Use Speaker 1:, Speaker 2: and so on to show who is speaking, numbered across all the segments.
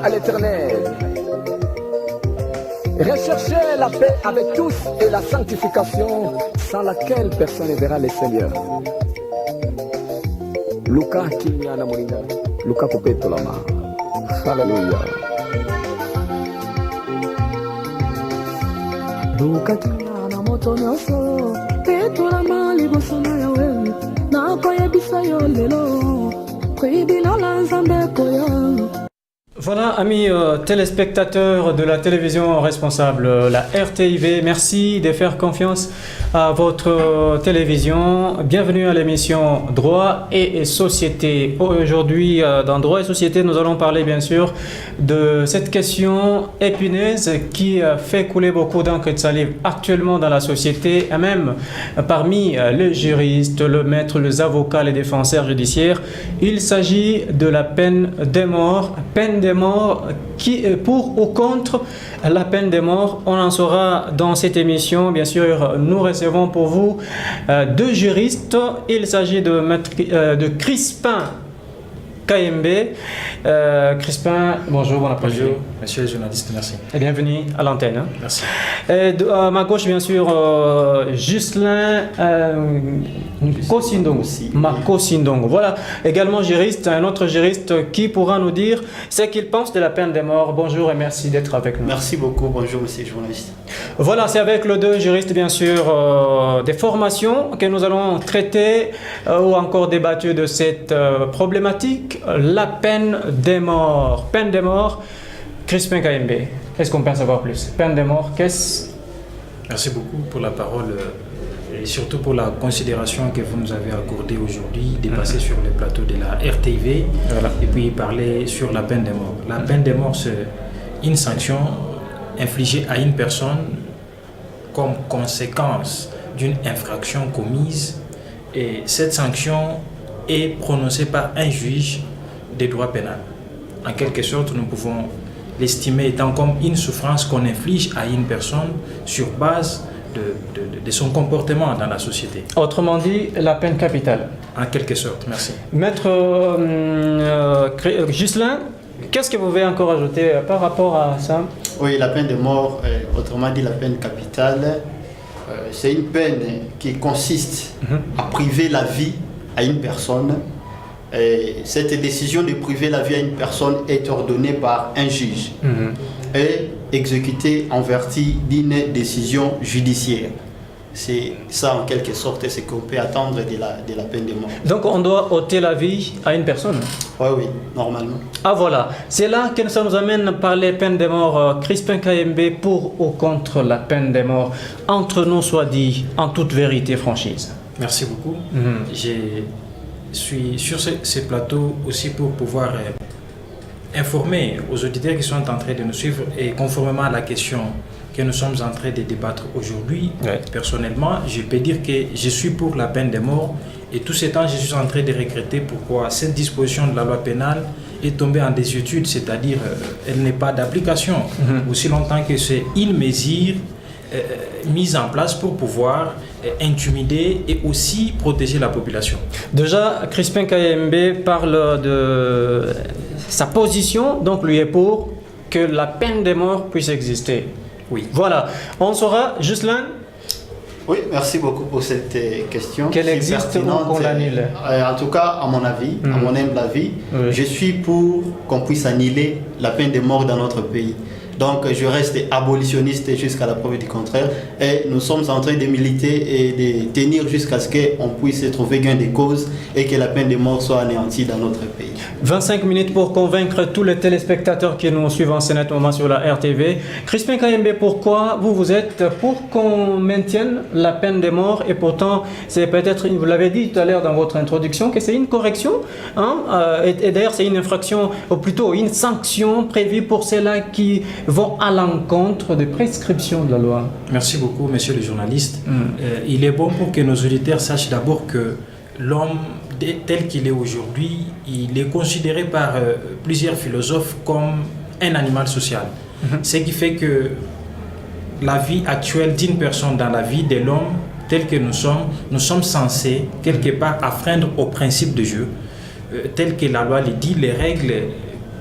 Speaker 1: à l'Éternel. Recherchez la paix avec tous et la sanctification sans laquelle personne ne verra le Seigneur. Luka Kinyana Moringa, Luka Popeto Lama. Alléluia. Luka Kinyana Motonyoso, Peto Lama Libosona Yawe, Nakoye Bisayo Lelo, Kribina Lanzambe Koya.
Speaker 2: Voilà, amis téléspectateurs de la télévision responsable, la RTIV, merci de faire confiance à votre télévision. Bienvenue à l'émission Droit et Société. Aujourd'hui, dans Droit et Société, nous allons parler bien sûr de cette question épineuse qui fait couler beaucoup d'encre et de salive actuellement dans la société, et même parmi les juristes, le maître, les avocats, les défenseurs judiciaires. Il s'agit de la peine de mort, qui est pour ou contre la peine de mort. On en saura dans cette émission. Bien sûr, nous recevons pour vous deux juristes. Il s'agit de Crispin KMB. Crispin, bonjour, bon après-midi.
Speaker 3: Bonjour, monsieur le journaliste, merci.
Speaker 2: Et bienvenue à l'antenne.
Speaker 3: Merci.
Speaker 2: Et à ma gauche, bien sûr, Ghislain Mako Sindong. Voilà, également juriste, un autre juriste qui pourra nous dire ce qu'il pense de la peine de mort. Bonjour et merci d'être avec nous.
Speaker 4: Merci beaucoup, bonjour monsieur le journaliste.
Speaker 2: Voilà, c'est avec les deux juristes, bien sûr, des formations que nous allons traiter ou encore débattre de cette problématique, la peine de mort. Peine de mort, Crispin KMB, est-ce qu'on peut en savoir plus? Peine de mort, qu'est-ce?
Speaker 3: Merci beaucoup pour la parole et surtout pour la considération que vous nous avez accordée aujourd'hui, de passer sur le plateau de la RTV et puis parler sur la peine de mort. La peine de mort, c'est une sanction infligée à une personne comme conséquence d'une infraction commise, et cette sanction est prononcée par un juge des droits pénals. En quelque sorte, nous pouvons l'estimer étant comme une souffrance qu'on inflige à une personne sur base de son comportement dans la société.
Speaker 2: Autrement dit, la peine capitale.
Speaker 3: En quelque sorte, merci.
Speaker 2: Maître Ghislain, qu'est-ce que vous voulez encore ajouter par rapport à ça?
Speaker 4: Oui, la peine de mort, autrement dit la peine capitale, c'est une peine qui consiste à priver la vie à une personne. Et cette décision de priver la vie à une personne est ordonnée par un juge et exécutée en vertu d'une décision judiciaire. C'est ça en quelque sorte ce qu'on peut attendre de la peine de mort.
Speaker 2: Donc on doit ôter la vie à une personne?
Speaker 4: Oui, normalement.
Speaker 2: Ah voilà, c'est là que ça nous amène par les peines de mort. Crispin KMB, pour ou contre la peine de mort? Entre nous soit dit, en toute vérité, franchise.
Speaker 3: Merci beaucoup. Je suis sur ce plateau aussi pour pouvoir informer aux auditeurs qui sont en train de nous suivre, et conformément à la question que nous sommes en train de débattre aujourd'hui, personnellement, je peux dire que je suis pour la peine de mort, et tout ce temps, je suis en train de regretter pourquoi cette disposition de la loi pénale est tombée en désuétude, c'est-à-dire elle n'est pas d'application, aussi longtemps que c'est une mesure mise en place pour pouvoir intimider et aussi protéger la population.
Speaker 2: Déjà, Crispin KMB parle de sa position, donc lui est pour que la peine de mort puisse exister.
Speaker 3: Oui.
Speaker 2: Voilà, on saura, Ghislain.
Speaker 4: Oui, merci beaucoup pour cette question.
Speaker 2: Qu'elle existe ou qu'on l'annule?
Speaker 4: En tout cas, à mon avis, à mon humble avis, je suis pour qu'on puisse annuler la peine de mort dans notre pays. Donc je reste abolitionniste jusqu'à la preuve du contraire, et nous sommes en train de militer et de tenir jusqu'à ce qu'on puisse trouver gain de cause et que la peine de mort soit anéantie dans notre pays.
Speaker 2: 25 minutes pour convaincre tous les téléspectateurs qui nous suivent en ce moment sur la RTV. Crispin KMB, pourquoi vous êtes pour qu'on maintienne la peine de mort, et pourtant c'est peut-être, vous l'avez dit tout à l'heure dans votre introduction, que c'est une correction, et d'ailleurs c'est une infraction, ou plutôt une sanction prévue pour ceux-là qui vont à l'encontre des prescriptions de la loi.
Speaker 3: Merci beaucoup, monsieur le journaliste. Il est bon pour que nos auditeurs sachent d'abord que l'homme tel qu'il est aujourd'hui, il est considéré par plusieurs philosophes comme un animal social. Ce qui fait que la vie actuelle d'une personne dans la vie de l'homme tel que nous sommes censés quelque part affreindre au principe de jeu, tel que la loi le dit, les règles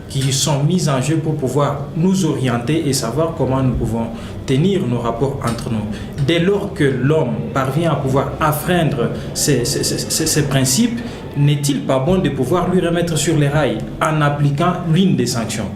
Speaker 3: qui sont mises en jeu pour pouvoir nous orienter et savoir comment nous pouvons tenir nos rapports entre nous. Dès lors que l'homme parvient à pouvoir enfreindre ces principes, n'est-il pas bon de pouvoir lui remettre sur les rails en appliquant l'une des sanctions?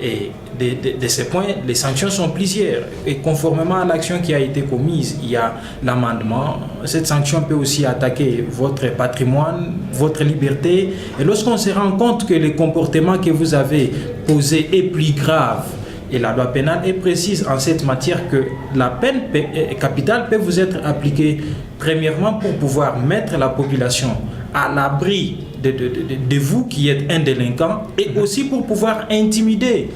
Speaker 3: Et de ces points, les sanctions sont plusieurs. Et conformément à l'action qui a été commise, il y a l'amendement. Cette sanction peut aussi attaquer votre patrimoine, votre liberté. Et lorsqu'on se rend compte que le comportement que vous avez posé est plus grave, et la loi pénale est précise en cette matière que la peine capitale peut vous être appliquée premièrement pour pouvoir mettre la population à l'abri de vous qui êtes un délinquant et aussi pour pouvoir intimider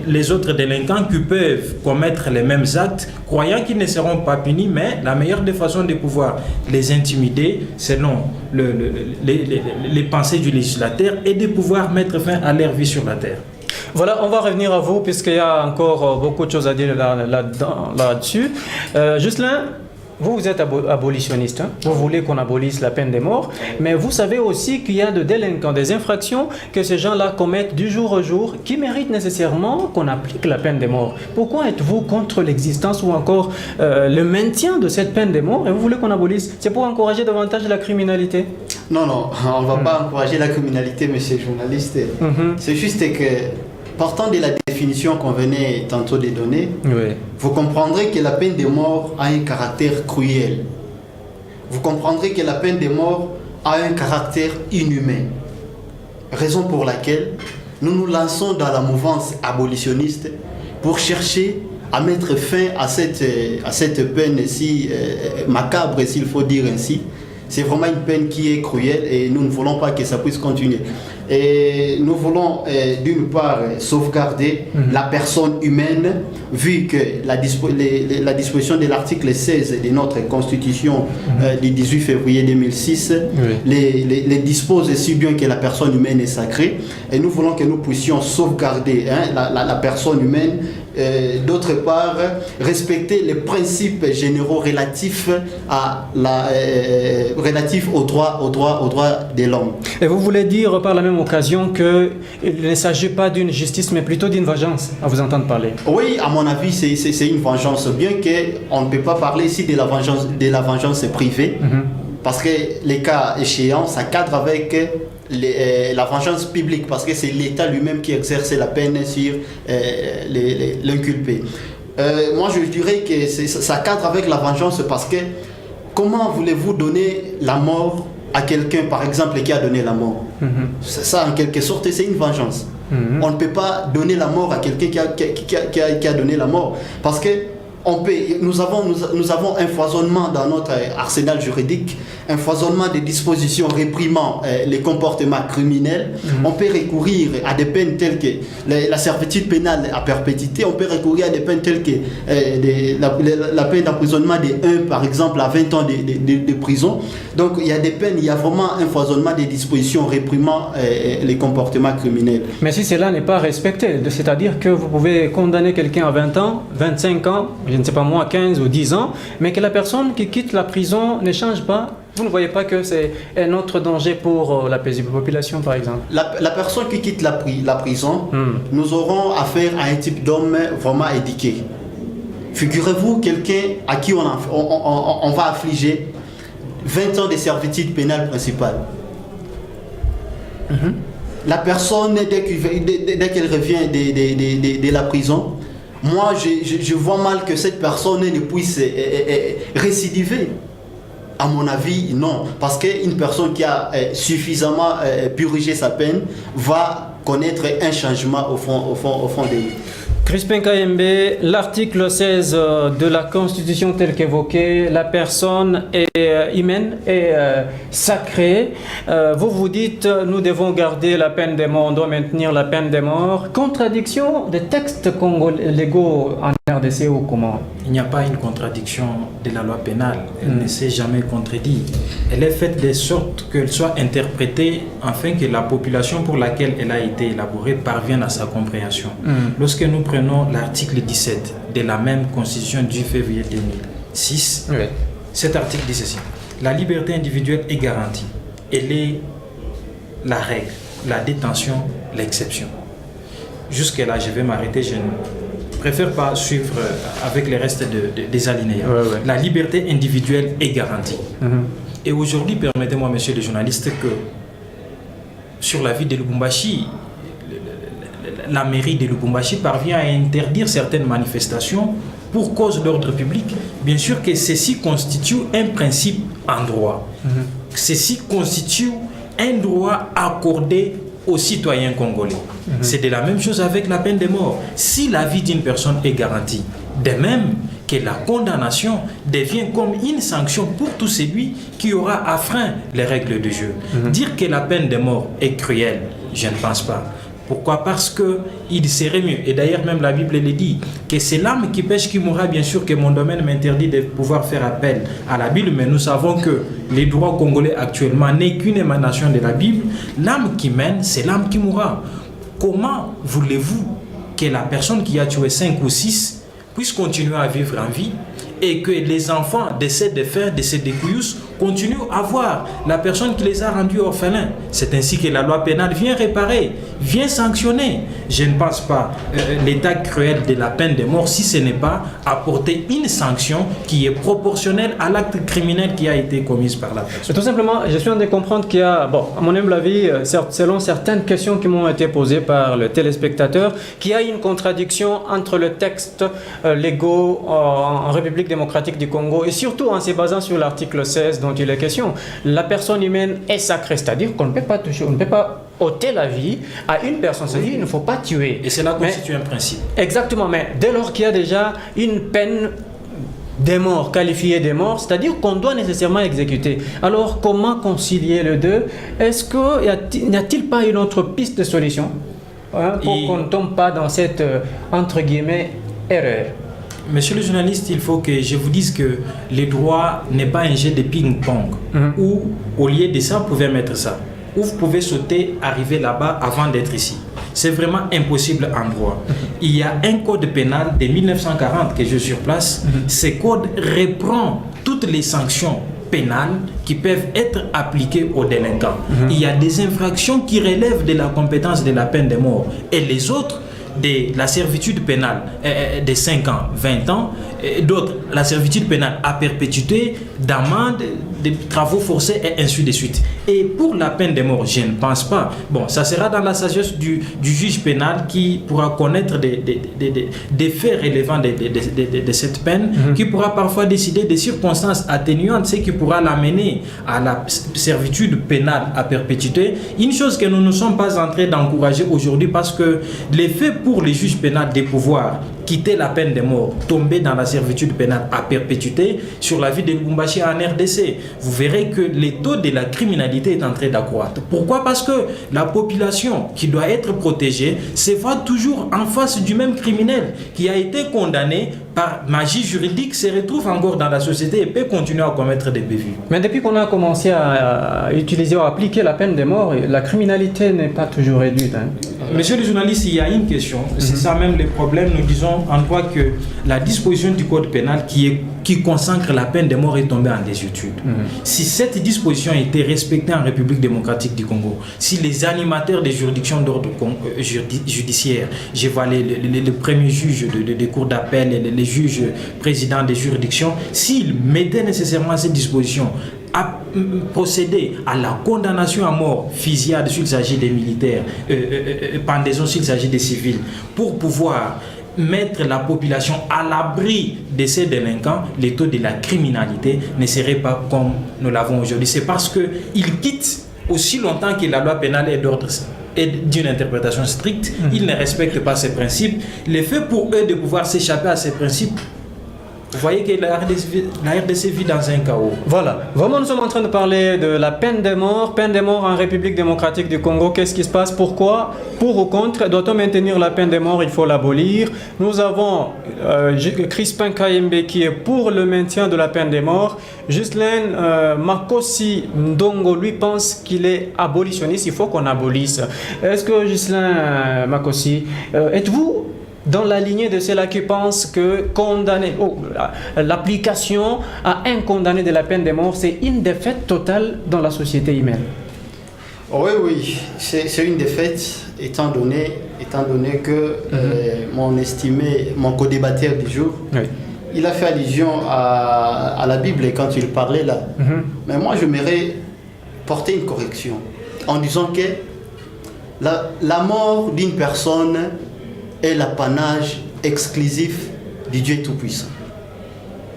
Speaker 3: les autres délinquants qui peuvent commettre les mêmes actes, croyant qu'ils ne seront pas punis, mais la meilleure des façons de pouvoir les intimider, selon les pensées du législateur, est de pouvoir mettre fin à leur vie sur la terre.
Speaker 2: Voilà, on va revenir à vous puisqu'il y a encore beaucoup de choses à dire là-dessus. Jocelyn, vous êtes abolitionniste, hein? Vous voulez qu'on abolisse la peine de mort, mais vous savez aussi qu'il y a des délinquants, des infractions que ces gens-là commettent du jour au jour qui méritent nécessairement qu'on applique la peine de mort. Pourquoi êtes-vous contre l'existence ou encore le maintien de cette peine de mort et vous voulez qu'on abolisse? C'est pour encourager davantage la criminalité?
Speaker 4: Non, on ne va pas encourager la criminalité, monsieur le journaliste. C'est juste que, partant de la définition qu'on venait tantôt de donner, vous comprendrez que la peine de mort a un caractère cruel. Vous comprendrez que la peine de mort a un caractère inhumain. Raison pour laquelle nous nous lançons dans la mouvance abolitionniste pour chercher à mettre fin à cette peine si macabre, s'il faut dire ainsi. C'est vraiment une peine qui est cruelle et nous ne voulons pas que ça puisse continuer. Et nous voulons d'une part sauvegarder la personne humaine, vu que la disposition de l'article 16 de notre Constitution du 18 février 2006 les dispose si bien que la personne humaine est sacrée. Et nous voulons que nous puissions sauvegarder la personne humaine. D'autre part, respecter les principes généraux relatifs aux droits de l'homme.
Speaker 2: Et vous voulez dire par la même occasion qu'il ne s'agit pas d'une justice, mais plutôt d'une vengeance, à vous entendre parler?
Speaker 4: Oui, à mon avis, c'est une vengeance, bien qu'on ne peut pas parler ici de la vengeance privée, parce que les cas échéants, ça cadre avec la vengeance publique, parce que c'est l'État lui-même qui exerce la peine sur l'inculpé. Moi, je dirais que ça cadre avec la vengeance, parce que comment voulez-vous donner la mort à quelqu'un, par exemple, qui a donné la mort? Ça, en quelque sorte, c'est une vengeance. On ne peut pas donner la mort à quelqu'un qui a donné la mort, parce que nous avons un foisonnement dans notre arsenal juridique, un foisonnement de dispositions réprimant les comportements criminels. On peut recourir à des peines telles que la servitude pénale à perpétuité, on peut recourir à des peines telles que la peine d'emprisonnement de 1 par exemple à 20 ans de prison. Donc il y a des peines, il y a vraiment un foisonnement des dispositions réprimant les comportements criminels.
Speaker 2: Mais si cela n'est pas respecté, c'est-à-dire que vous pouvez condamner quelqu'un à 20 ans, 25 ans, je ne sais pas moi, 15 ou 10 ans, mais que la personne qui quitte la prison ne change pas, vous ne voyez pas que c'est un autre danger pour la paisible population, par exemple?
Speaker 4: La personne qui quitte la prison, nous aurons affaire à un type d'homme vraiment éduqué. Figurez-vous quelqu'un à qui on va affliger 20 ans de servitude pénale principale. La personne, dès qu'elle revient de la prison, moi, je vois mal que cette personne ne puisse récidiver. À mon avis, non. Parce qu'une personne qui a suffisamment purgé sa peine va connaître un changement au fond de lui.
Speaker 2: Crispin Kayembe, l'article 16 de la Constitution tel qu'évoqué, la personne est humaine et sacrée. Vous dites, nous devons garder la peine de mort, on doit maintenir la peine de mort. Contradiction des textes légaux en RDC ou comment?
Speaker 3: Il n'y a pas une contradiction de la loi pénale. Elle ne s'est jamais contredite. Elle est faite de sorte qu'elle soit interprétée afin que la population pour laquelle elle a été élaborée parvienne à sa compréhension. Lorsque nous prenons l'article 17 de la même Constitution du février 2006, cet article dit ceci: la liberté individuelle est garantie. Elle est la règle, la détention, l'exception. jusque-là, je vais m'arrêter. Je ne préfère pas suivre avec les restes des alinéas. La liberté individuelle est garantie. Et aujourd'hui, permettez-moi, monsieur le journaliste, que sur la ville de Lubumbashi, la mairie de Lubumbashi parvient à interdire certaines manifestations pour cause d'ordre public. Bien sûr que ceci constitue un principe en droit. Ceci constitue un droit accordé aux citoyens congolais. C'est de la même chose avec la peine de mort. Si la vie d'une personne est garantie, de même que la condamnation devient comme une sanction pour tout celui qui aura enfreint les règles du jeu. Dire que la peine de mort est cruelle, je ne pense pas. Pourquoi? Parce qu'il serait mieux, et d'ailleurs même la Bible le dit, que c'est l'âme qui pêche qui mourra. Bien sûr que mon domaine m'interdit de pouvoir faire appel à la Bible, mais nous savons que les droits congolais actuellement n'est qu'une émanation de la Bible. L'âme qui mène, c'est l'âme qui mourra. Comment voulez-vous que la personne qui a tué 5 ou 6 puisse continuer à vivre en vie et que les enfants de ces défunts, de ces découillous, continuent à voir la personne qui les a rendus orphelins? C'est ainsi que la loi pénale vient réparer, vient sanctionner. Je ne pense pas l'état cruel de la peine de mort si ce n'est pas apporter une sanction qui est proportionnelle à l'acte criminel qui a été commis par la personne.
Speaker 2: Tout simplement, je suis en train de comprendre qu'il y a, bon, à mon humble avis, selon certaines questions qui m'ont été posées par le téléspectateur, qu'il y a une contradiction entre le texte légaux en République démocratique du Congo et surtout en se basant sur l'article 16 dont il est question. La personne humaine est sacrée, c'est-à-dire qu'on ne peut pas toucher, on ne peut pas ôter la vie à une personne, c'est-à-dire il ne faut pas tuer.
Speaker 3: Et cela constitue un principe.
Speaker 2: Exactement, mais dès lors qu'il y a déjà une peine des morts, qualifiée des morts, c'est-à-dire qu'on doit nécessairement exécuter. Alors comment concilier les deux? Est-ce qu'il n'y a-t-il pas une autre piste de solution pour qu'on ne tombe pas dans cette, entre guillemets, erreur?
Speaker 3: Monsieur le journaliste, il faut que je vous dise que le droit n'est pas un jeu de ping-pong où, au lieu de ça, vous pouvez mettre ça. Ou vous pouvez sauter, arriver là-bas avant d'être ici. C'est vraiment impossible en droit. Il y a un code pénal de 1940 que je surplace. Ce code reprend toutes les sanctions pénales qui peuvent être appliquées aux délinquants. Il y a des infractions qui relèvent de la compétence de la peine de mort. Et les autres, de la servitude pénale de 5 ans, 20 ans, d'autres, la servitude pénale à perpétuité, d'amende, de travaux forcés et ainsi de suite. Et pour la peine de mort, je ne pense pas. Bon, ça sera dans la sagesse du juge pénal qui pourra connaître des faits relevant de cette peine, qui pourra parfois décider des circonstances atténuantes, ce qui pourra l'amener à la servitude pénale à perpétuité. Une chose que nous ne sommes pas en train d'encourager aujourd'hui parce que l'effet pour les juges pénals de pouvoir quitter la peine de mort, tomber dans la servitude pénale à perpétuité sur la ville de Lubumbashi en RDC, vous verrez que le taux de la criminalité est en train d'accroître. Pourquoi? Parce que la population qui doit être protégée se voit toujours en face du même criminel qui a été condamné par magie juridique, se retrouve encore dans la société et peut continuer à commettre des bévues.
Speaker 2: Mais depuis qu'on a commencé à utiliser ou à appliquer la peine de mort, la criminalité n'est pas toujours réduite.
Speaker 3: Monsieur le journaliste, il y a une question. C'est ça même le problème. Nous disons en droit que la disposition du code pénal qui consacre la peine de mort est tombée en désuétude. Si cette disposition était respectée en République démocratique du Congo, si les animateurs des juridictions d'ordre judiciaire, je vois les premiers juges des cours d'appel, les juges présidents des juridictions, s'ils mettaient nécessairement cette disposition à procéder à la condamnation à mort, fusillade s'il s'agit des militaires, pendaison s'il s'agit des civils, pour pouvoir mettre la population à l'abri de ces délinquants, le taux de la criminalité ne serait pas comme nous l'avons aujourd'hui. C'est parce qu'ils quittent aussi longtemps que la loi pénale est d'ordre et d'une interprétation stricte, ils ne respectent pas ces principes. Le fait pour eux de pouvoir s'échapper à ces principes, vous voyez que la RDC vit dans un chaos.
Speaker 2: Voilà. Vraiment, nous sommes en train de parler de la peine de mort en République démocratique du Congo. Qu'est-ce qui se passe? Pourquoi? Pour ou contre? Doit-on maintenir la peine de mort? Il faut l'abolir. Nous avons Crispin Kayembe qui est pour le maintien de la peine de mort. Ghislaine Makosi Ndongo, lui, pense qu'il est abolitionniste. Il faut qu'on abolisse. Est-ce que Ghislaine Makosi, êtes-vous dans la lignée de ceux-là qui pensent que condamner, l'application à un condamné de la peine de mort, c'est une défaite totale dans la société humaine?
Speaker 4: Oui, c'est une défaite, étant donné étant donné que mon co-débatteur du jour, il a fait allusion à la Bible quand il parlait là. Mais moi, j'aimerais porter une correction en disant que la mort d'une personne est l'apanage exclusif du Dieu Tout-Puissant.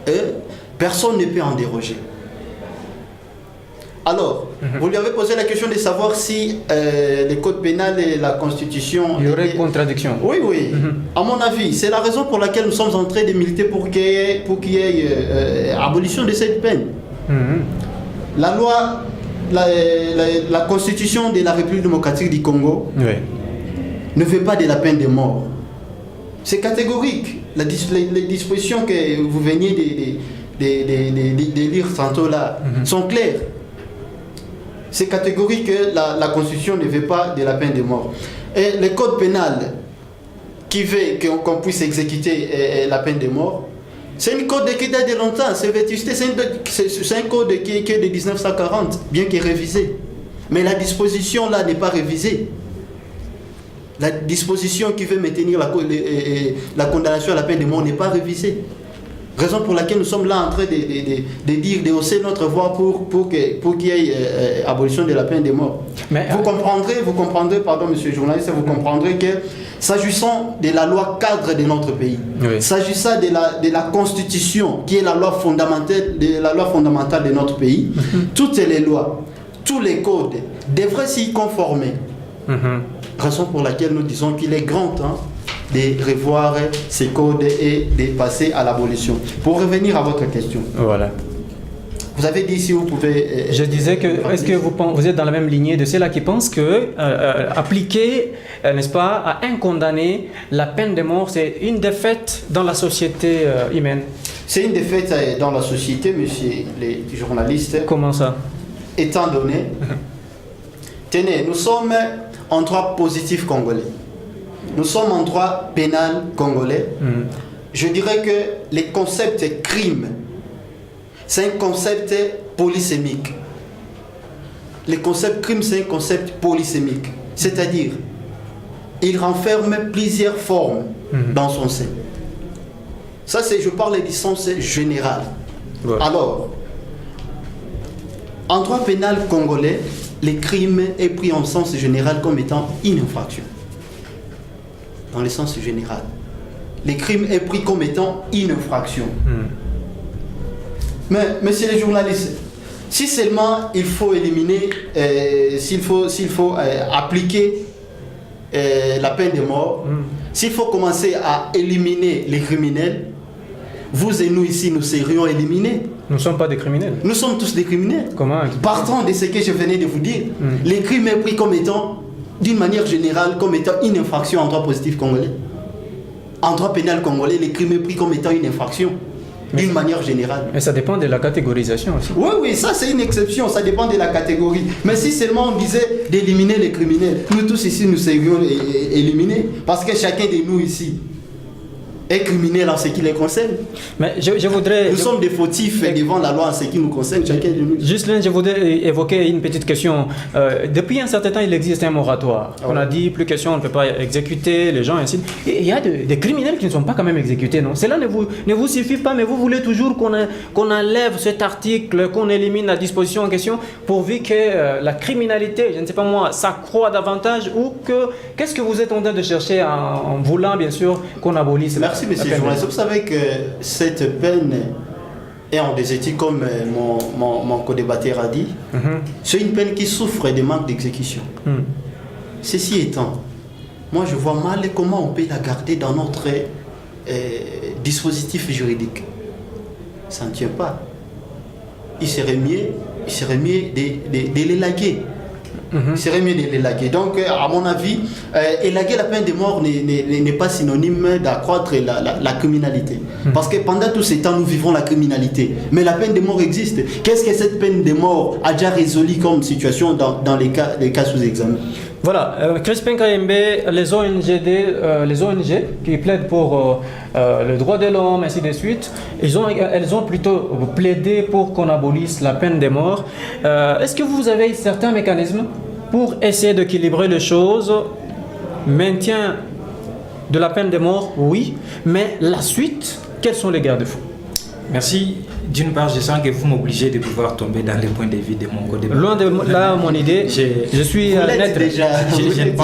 Speaker 4: Et personne ne peut en déroger. Alors, vous lui avez posé la question de savoir si le code pénal et la Constitution...
Speaker 2: Il y aurait contradiction.
Speaker 4: Oui. À mon avis, c'est la raison pour laquelle nous sommes en train de militer pour qu'il y ait abolition de cette peine. La loi, la Constitution de la République démocratique du Congo ne veut pas de la peine de mort. C'est catégorique. Les dispositions que vous veniez de lire tantôt là sont claires. C'est catégorique que la Constitution ne veut pas de la peine de mort. Et le code pénal qui veut qu'on puisse exécuter la peine de mort, c'est un code qui date de longtemps, c'est vétusté, c'est un code qui est de 1940, bien qu'il est révisé. Mais la disposition là n'est pas révisée. La disposition qui veut maintenir la condamnation à la peine de mort n'est pas révisée. Raison pour laquelle nous sommes là en train de hausser notre voix pour qu'il y ait abolition de la peine de mort. Mais, vous comprendrez, pardon monsieur le journaliste, vous comprendrez que s'agissant de la loi cadre de notre pays, s'agissant de la Constitution qui est la loi fondamentale de notre pays, toutes les lois, tous les codes devraient s'y conformer. Raison pour laquelle nous disons qu'il est grand temps de revoir ces codes et de passer à l'abolition. Pour revenir à votre question.
Speaker 2: Voilà.
Speaker 4: Vous avez dit si vous pouvez...
Speaker 2: Je disais que, est-ce que vous êtes dans la même lignée de ceux-là qui pensent que appliquer, n'est-ce pas, à un condamné, la peine de mort, c'est une défaite dans la société humaine?
Speaker 4: C'est une défaite dans la société, monsieur les journalistes.
Speaker 2: Comment ça?
Speaker 4: Étant donné... Tenez, nous sommes en droit positif congolais. Nous sommes en droit pénal congolais. Je dirais que le concept crime, c'est un concept polysémique. Le concept crime, c'est un concept polysémique. C'est-à-dire, il renferme plusieurs formes dans son sein. Ça, je parle du sens général. Alors, en droit pénal congolais, le crime est pris en sens général comme étant une infraction. Dans le sens général. Le crime est pris comme étant une infraction. Mais, monsieur les journalistes, si seulement il faut éliminer, s'il faut appliquer la peine de mort, s'il faut commencer à éliminer les criminels, vous et nous ici, nous serions éliminés.
Speaker 2: Nous ne sommes pas des criminels.
Speaker 4: Nous sommes tous des criminels.
Speaker 2: Comment?
Speaker 4: Partant de ce que je venais de vous dire, les crimes est pris comme étant, d'une manière générale, comme étant une infraction en droit positif congolais. En droit pénal congolais, les crimes est pris comme étant une infraction, d'une manière générale.
Speaker 2: Mais ça dépend de la catégorisation aussi.
Speaker 4: Oui, ça c'est une exception, ça dépend de la catégorie. Mais si seulement on disait d'éliminer les criminels, nous tous ici nous serions éliminés, parce que chacun de nous ici est criminel en ce qui les concerne.
Speaker 2: Mais je voudrais...
Speaker 4: Nous sommes des fautifs devant la loi en ce qui nous concerne, chacun de nous.
Speaker 2: Juste, je voudrais évoquer une petite question. Depuis un certain temps, il existe un moratoire. On a dit, plus question, on ne peut pas exécuter les gens, ainsi. Et il y a des criminels qui ne sont pas quand même exécutés, non? Cela ne vous suffit pas, mais vous voulez toujours qu'on enlève cet article, qu'on élimine la disposition en question, pourvu que la criminalité, je ne sais pas moi, s'accroît davantage, ou que... Qu'est-ce que vous êtes en train de chercher en voulant, bien sûr, qu'on abolisse?
Speaker 4: Merci, monsieur le journaliste. Vous savez que cette peine est en déséthique, comme mon co-débatteur a dit. C'est une peine qui souffre de manque d'exécution. Ceci étant, moi je vois mal comment on peut la garder dans notre dispositif juridique. Ça ne tient pas. Il serait mieux de l'élaguer. Il serait mieux de l'élaguer. Donc, à mon avis, élaguer la peine de mort n'est pas synonyme d'accroître la criminalité. Parce que pendant tous ces temps, nous vivons la criminalité. Mais la peine de mort existe. Qu'est-ce que cette peine de mort a déjà résolu comme situation dans les cas sous examen?
Speaker 2: Voilà, Crispin Kayembe, les ONG qui plaident pour le droit de l'homme, ainsi de suite, elles ont plutôt plaidé pour qu'on abolisse la peine de mort. Est-ce que vous avez certains mécanismes pour essayer d'équilibrer les choses maintien de la peine de mort, oui, mais la suite, quels sont les garde-fous?
Speaker 3: Merci. D'une part, je sens que vous m'obligez de pouvoir tomber dans les points de vue de mon côté.
Speaker 2: Loin de là, mon idée, je suis neutre.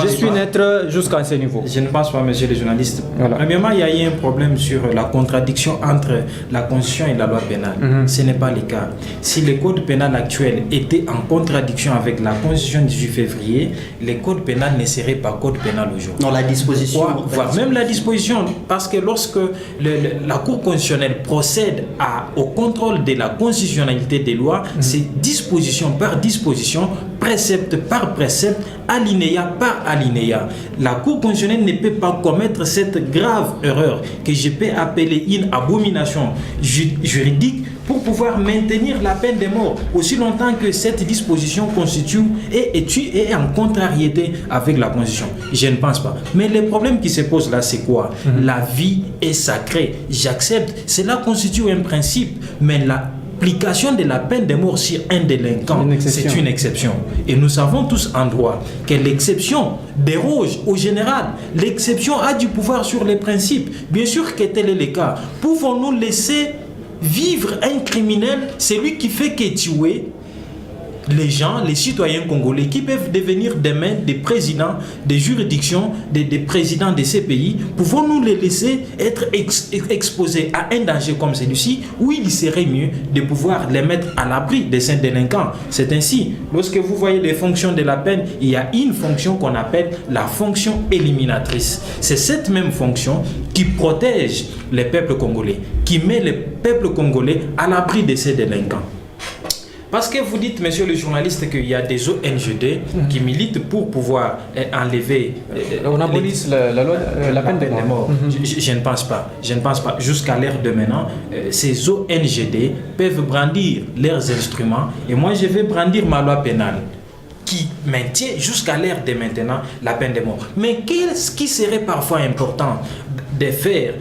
Speaker 2: Je suis neutre jusqu'à ce niveau.
Speaker 3: Je ne pense pas, monsieur le journaliste.
Speaker 2: Voilà.
Speaker 3: Premièrement, il y a eu un problème sur la contradiction entre la Constitution et la loi pénale. Ce n'est pas le cas. Si le code pénal actuel était en contradiction avec la Constitution du 18 février, le code pénal ne serait pas code pénal aujourd'hui.
Speaker 4: Non, la disposition.
Speaker 3: Voire même la disposition, parce que lorsque la Cour constitutionnelle procède au contrôle de la constitutionnalité des lois, c'est disposition par disposition, précepte par précepte, alinéa par alinéa. La Cour constitutionnelle ne peut pas commettre cette grave erreur que je peux appeler une abomination juridique pour pouvoir maintenir la peine de mort aussi longtemps que cette disposition constitue et est en contrariété avec la Constitution. Je ne pense pas. Mais le problème qui se pose là, c'est quoi? La vie est sacrée. J'accepte. Cela constitue un principe. Mais l'application de la peine de mort sur un délinquant, c'est une exception. Et nous savons tous en droit que l'exception déroge au général. L'exception a du pouvoir sur les principes. Bien sûr que tel est le cas. Pouvons-nous laisser vivre un criminel, c'est lui qui fait que tuer les gens, les citoyens congolais qui peuvent devenir demain des présidents, des juridictions, des présidents de ces pays? Pouvons-nous les laisser être exposés à un danger comme celui-ci, où il serait mieux de pouvoir les mettre à l'abri de ces délinquants? C'est ainsi, lorsque vous voyez les fonctions de la peine, il y a une fonction qu'on appelle la fonction éliminatrice. C'est cette même fonction qui protège les peuples congolais, qui met les peuples congolais à l'abri de ces délinquants. Parce que vous dites, monsieur le journaliste, qu'il y a des ONGD qui militent pour pouvoir enlever...
Speaker 2: On abolisse la peine de mort.
Speaker 3: Je ne pense pas. Je ne pense pas. Jusqu'à l'ère de maintenant, ces ONGD peuvent brandir leurs instruments. Et moi, je vais brandir ma loi pénale qui maintient jusqu'à l'ère de maintenant la peine de mort. Mais qu'est-ce qui serait parfois important de faire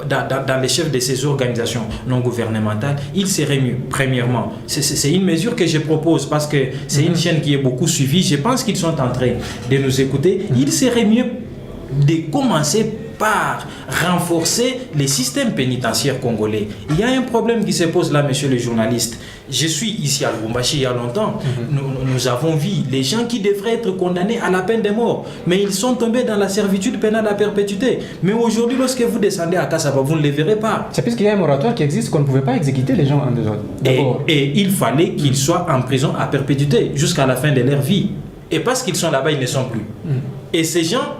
Speaker 3: dans les chefs de ces organisations non gouvernementales? Il serait mieux, premièrement, c'est une mesure que je propose parce que c'est une chaîne qui est beaucoup suivie, je pense qu'ils sont en train de nous écouter. Il serait mieux de commencer par renforcer les systèmes pénitentiaires congolais. Il y a un problème qui se pose là, monsieur le journaliste. Je suis ici à Lubumbashi il y a longtemps. Nous avons vu les gens qui devraient être condamnés à la peine de mort, mais ils sont tombés dans la servitude pénale à perpétuité. Mais aujourd'hui, lorsque vous descendez à Kassaba, vous ne les verrez pas.
Speaker 2: C'est puisqu'il y a un moratoire qui existe qu'on ne pouvait pas exécuter les gens en dehors.
Speaker 3: Et il fallait qu'ils soient en prison à perpétuité jusqu'à la fin de leur vie. Et parce qu'ils sont là-bas, ils ne sont plus. Et ces gens,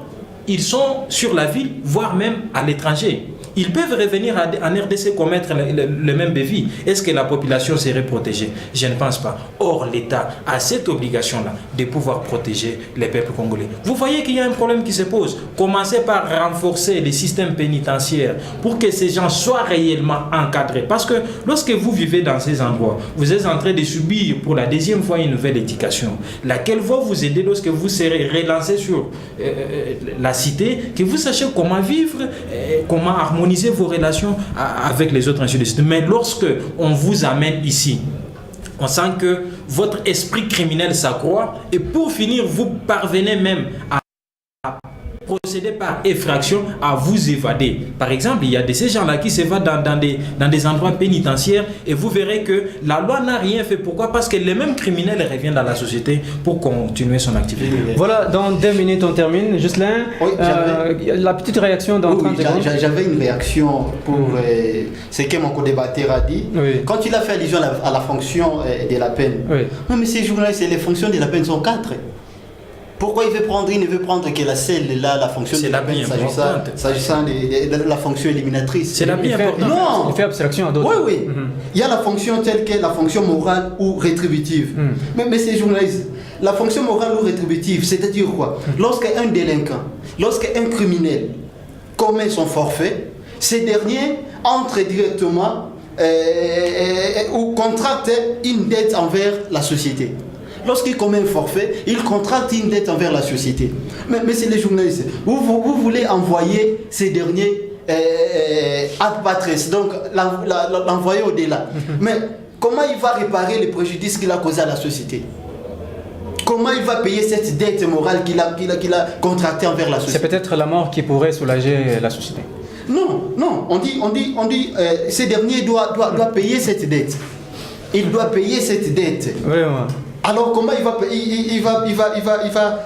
Speaker 3: ils sont sur la ville, voire même à l'étranger. Ils peuvent revenir en RDC commettre le même délit. Est-ce que la population serait protégée? Je ne pense pas. Or, l'État a cette obligation-là de pouvoir protéger les peuples congolais. Vous voyez qu'il y a un problème qui se pose. Commencez par renforcer les systèmes pénitentiaires pour que ces gens soient réellement encadrés. Parce que lorsque vous vivez dans ces endroits, vous êtes en train de subir pour la deuxième fois une nouvelle éducation, laquelle va vous aider lorsque vous serez relancé sur la cité, que vous sachiez comment vivre, comment harmoniser vos relations avec les autres institutions. Mais lorsque on vous amène ici, on sent que votre esprit criminel s'accroît et pour finir, vous parvenez même à procéder par effraction à vous évader. Par exemple, il y a de ces gens-là qui s'évadent dans des endroits pénitentiaires et vous verrez que la loi n'a rien fait. Pourquoi? Parce que les mêmes criminels reviennent dans la société pour continuer son activité.
Speaker 2: Voilà, dans 2 minutes on termine. Jocelyn, oui, la petite réaction dans 30 secondes.
Speaker 4: J'avais une réaction pour ce que mon co-débatteur a dit. Oui. Quand il a fait allusion à la fonction de la peine. Oui. Non mais ces journalistes, les fonctions de la peine sont 4. Pourquoi il ne veut prendre que la celle-là, la fonction de la peine, s'agissant de la fonction éliminatrice?
Speaker 2: C'est la plus importante.
Speaker 4: Non.
Speaker 2: Il fait abstraction à d'autres.
Speaker 4: Oui. Il y a la fonction telle que la fonction morale ou rétributive. Mais ces journalistes, la fonction morale ou rétributive, c'est-à-dire quoi? Lorsqu'un délinquant, lorsqu'un criminel commet son forfait, ces derniers entrent directement ou contractent une dette envers la société. Lorsqu'il commet un forfait, il contracte une dette envers la société. Mais c'est les journalistes. Vous voulez envoyer ces derniers ad patres, donc l'envoyer au-delà. Mais comment il va réparer les préjudices qu'il a causés à la société? Comment il va payer cette dette morale qu'il a contractée envers la société?
Speaker 2: C'est peut-être la mort qui pourrait soulager la société.
Speaker 4: Non, on dit, ce dernier doit payer cette dette. Il doit payer cette dette.
Speaker 2: Vraiment.
Speaker 4: Alors comment il va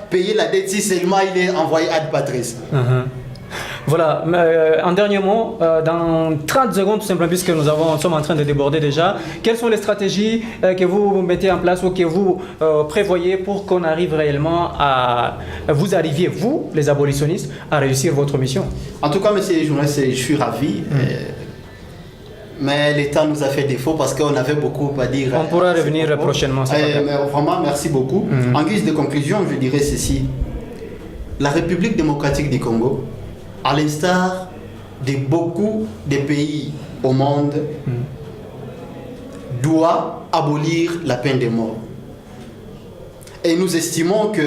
Speaker 4: payer la dette si seulement il est envoyé ad patres?
Speaker 2: Voilà, un dernier mot, dans 30 secondes tout simplement, puisque nous sommes en train de déborder déjà, quelles sont les stratégies que vous mettez en place ou que vous prévoyez pour qu'on arrive réellement vous arriviez, vous, les abolitionnistes, à réussir votre mission? En tout cas, monsieur les journalistes, je suis ravi.
Speaker 4: Mais l'État nous a fait défaut parce qu'on avait beaucoup à dire.
Speaker 2: On pourra revenir prochainement.
Speaker 4: Mais vraiment, merci beaucoup. En guise de conclusion, je dirais ceci. La République démocratique du Congo, à l'instar de beaucoup de pays au monde, doit abolir la peine de mort. Et nous estimons que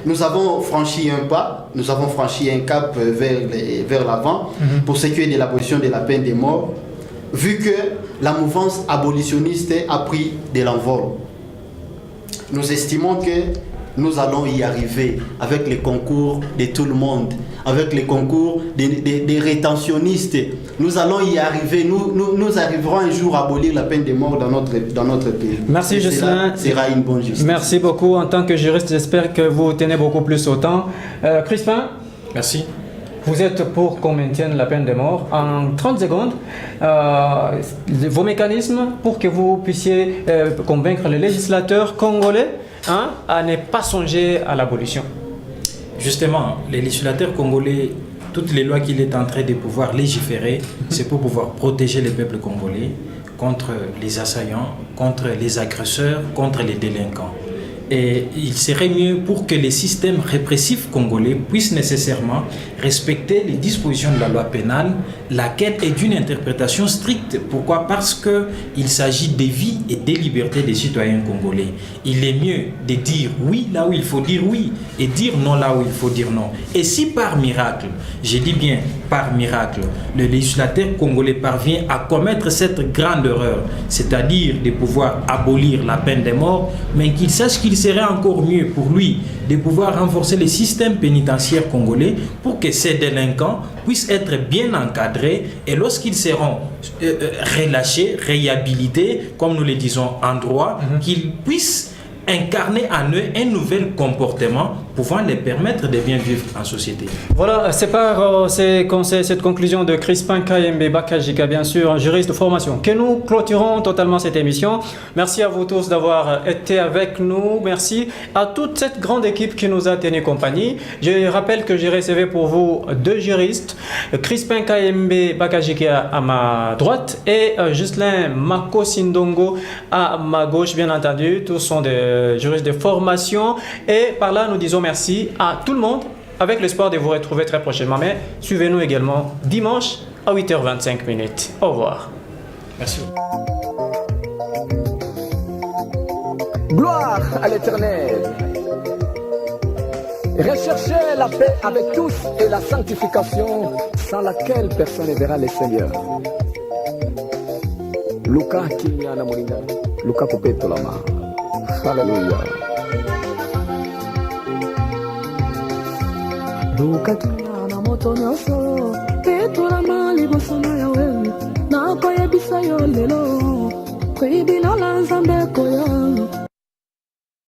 Speaker 4: nous avons franchi un pas, nous avons franchi un cap vers l'avant pour ce qui est de l'abolition de la peine de mort, vu que la mouvance abolitionniste a pris de l'envol. Nous estimons que nous allons y arriver avec le concours de tout le monde, avec le concours des rétentionnistes. Nous allons y arriver, nous arriverons un jour à abolir la peine de mort dans notre pays.
Speaker 2: Merci Jocelyn.
Speaker 4: Sera une bonne justice.
Speaker 2: Merci beaucoup. En tant que juriste, j'espère que vous tenez beaucoup plus au temps. Crispin.
Speaker 3: Merci.
Speaker 2: Vous êtes pour qu'on maintienne la peine de mort. En 30 secondes, vos mécanismes pour que vous puissiez convaincre les législateurs congolais à ne pas songer à l'abolition.
Speaker 3: Justement, les législateurs congolais, toutes les lois qu'il est en train de pouvoir légiférer, c'est pour pouvoir protéger le peuple congolais contre les assaillants, contre les agresseurs, contre les délinquants. Et il serait mieux pour que les systèmes répressifs congolais puissent nécessairement respecter les dispositions de la loi pénale, laquelle est d'une interprétation stricte. Pourquoi? Parce qu'il s'agit des vies et des libertés des citoyens congolais. Il est mieux de dire oui là où il faut dire oui et dire non là où il faut dire non. Et si par miracle, je dis bien par miracle, le législateur congolais parvient à commettre cette grande erreur, c'est-à-dire de pouvoir abolir la peine de mort, mais qu'il sache qu'il serait encore mieux pour lui de pouvoir renforcer le système pénitentiaire congolais pour que ces délinquants puissent être bien encadrés et lorsqu'ils seront relâchés, réhabilités, comme nous le disons en droit, qu'ils puissent incarner en eux un nouvel comportement pouvant les permettre de bien vivre en société.
Speaker 2: Voilà, c'est par cette conclusion de Crispin Kayembe Bakajika, bien sûr, juriste de formation, que nous clôturons totalement cette émission. Merci à vous tous d'avoir été avec nous. Merci à toute cette grande équipe qui nous a tenu compagnie. Je rappelle que j'ai recevé pour vous deux juristes, Crispin Kayembe Bakajika à ma droite et Jocelyn Makosindongo à ma gauche, bien entendu. Tous sont des juristes de formation et par là nous disons merci à tout le monde avec l'espoir de vous retrouver très prochainement. Mais suivez-nous également dimanche à 8h25. Au revoir.
Speaker 3: Merci.
Speaker 1: Gloire à l'Éternel. Recherchez la paix avec tous et la sanctification sans laquelle personne ne verra le Seigneur. Luka Kinyana Moringa. Luka Popetolama. Alléluia.
Speaker 5: Luka Kinyana moto nyonso petolama liboso na Yawe nakoyebisa yo lelo koyebina la Nzambe koya